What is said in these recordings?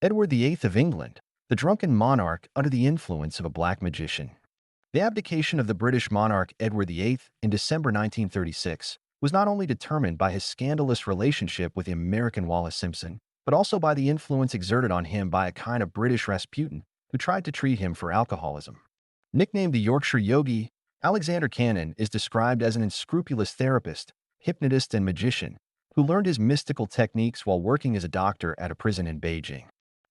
Edward VIII of England, the drunken monarch under the influence of a black magician. The abdication of the British monarch Edward VIII in December 1936 was not only determined by his scandalous relationship with the American Wallace Simpson, but also by the influence exerted on him by a kind of British Rasputin who tried to treat him for alcoholism. Nicknamed the Yorkshire Yogi, Alexander Cannon is described as an unscrupulous therapist, hypnotist, and magician who learned his mystical techniques while working as a doctor at a prison in Beijing.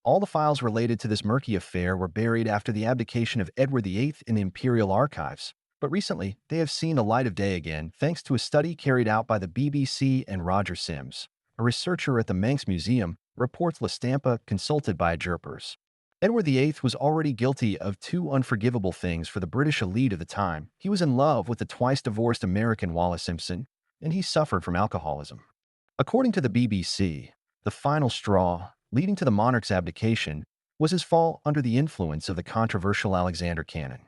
All the files related to this murky affair were buried after the abdication of Edward VIII in the Imperial Archives, but recently they have seen the light of day again thanks to a study carried out by the BBC and Roger Sims, a researcher at the Manx Museum, reports La Stampa, consulted by Jerpers. Edward VIII was already guilty of two unforgivable things for the British elite of the time. He was in love with the twice-divorced American Wallace Simpson, and he suffered from alcoholism. According to the BBC, the final straw, leading to the monarch's abdication, was his fall under the influence of the controversial Alexander Cannon.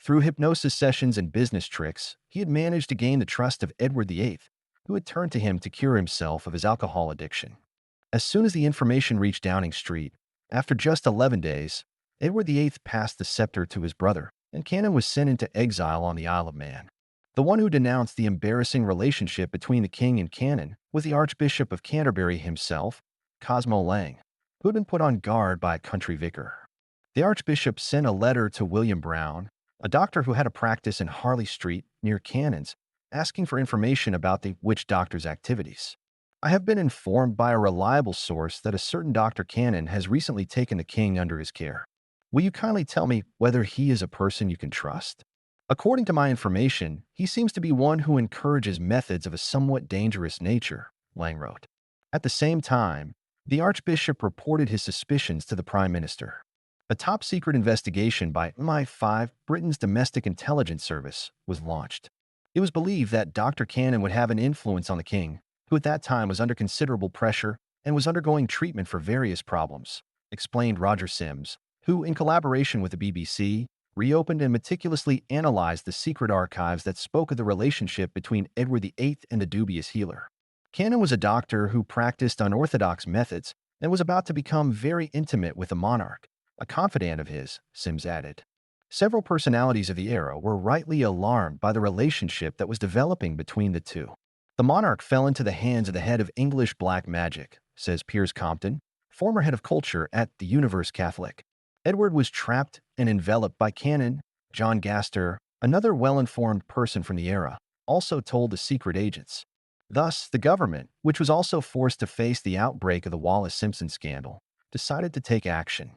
Through hypnosis sessions and business tricks, he had managed to gain the trust of Edward VIII, who had turned to him to cure himself of his alcohol addiction. As soon as the information reached Downing Street, after just 11 days, Edward VIII passed the scepter to his brother, and Cannon was sent into exile on the Isle of Man. The one who denounced the embarrassing relationship between the king and Cannon was the Archbishop of Canterbury himself, Cosmo Lang, who had been put on guard by a country vicar. The Archbishop sent a letter to William Brown, a doctor who had a practice in Harley Street near Cannon's, asking for information about the witch doctor's activities. I have been informed by a reliable source that a certain Dr. Cannon has recently taken the king under his care. Will you kindly tell me whether he is a person you can trust? According to my information, he seems to be one who encourages methods of a somewhat dangerous nature, Lang wrote. At the same time, the Archbishop reported his suspicions to the Prime Minister. A top-secret investigation by MI5, Britain's domestic intelligence service, was launched. It was believed that Dr. Cannon would have an influence on the king, who at that time was under considerable pressure and was undergoing treatment for various problems, explained Roger Sims, who, in collaboration with the BBC, reopened and meticulously analyzed the secret archives that spoke of the relationship between Edward VIII and the dubious healer. Cannon was a doctor who practiced unorthodox methods and was about to become very intimate with the monarch, a confidant of his, Sims added. Several personalities of the era were rightly alarmed by the relationship that was developing between the two. The monarch fell into the hands of the head of English black magic, says Piers Compton, former head of culture at the Universe Catholic. Edward was trapped and enveloped by Cannon. John Gaster, another well-informed person from the era, also told the secret agents. Thus, the government, which was also forced to face the outbreak of the Wallace-Simpson scandal, decided to take action.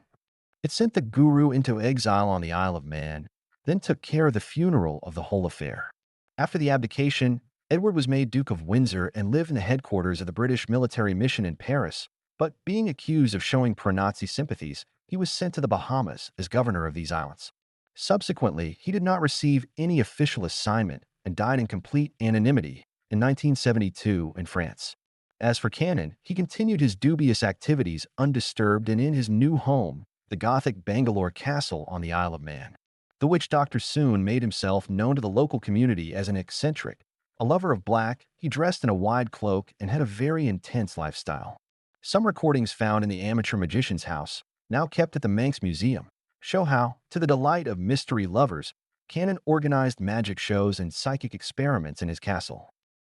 It sent the guru into exile on the Isle of Man, then took care of the funeral of the whole affair. After the abdication, Edward was made Duke of Windsor and lived in the headquarters of the British military mission in Paris, but being accused of showing pro-Nazi sympathies, he was sent to the Bahamas as governor of these islands. Subsequently, he did not receive any official assignment and died in complete anonymity in 1972 in France. As for Cannon, he continued his dubious activities undisturbed and in his new home, the Gothic Bangalore Castle on the Isle of Man. The witch doctor soon made himself known to the local community as an eccentric. A lover of black, he dressed in a wide cloak and had a very intense lifestyle. Some recordings found in the amateur magician's house, now kept at the Manx Museum, show how, to the delight of mystery lovers, Cannon organized magic shows and psychic experiments in his castle.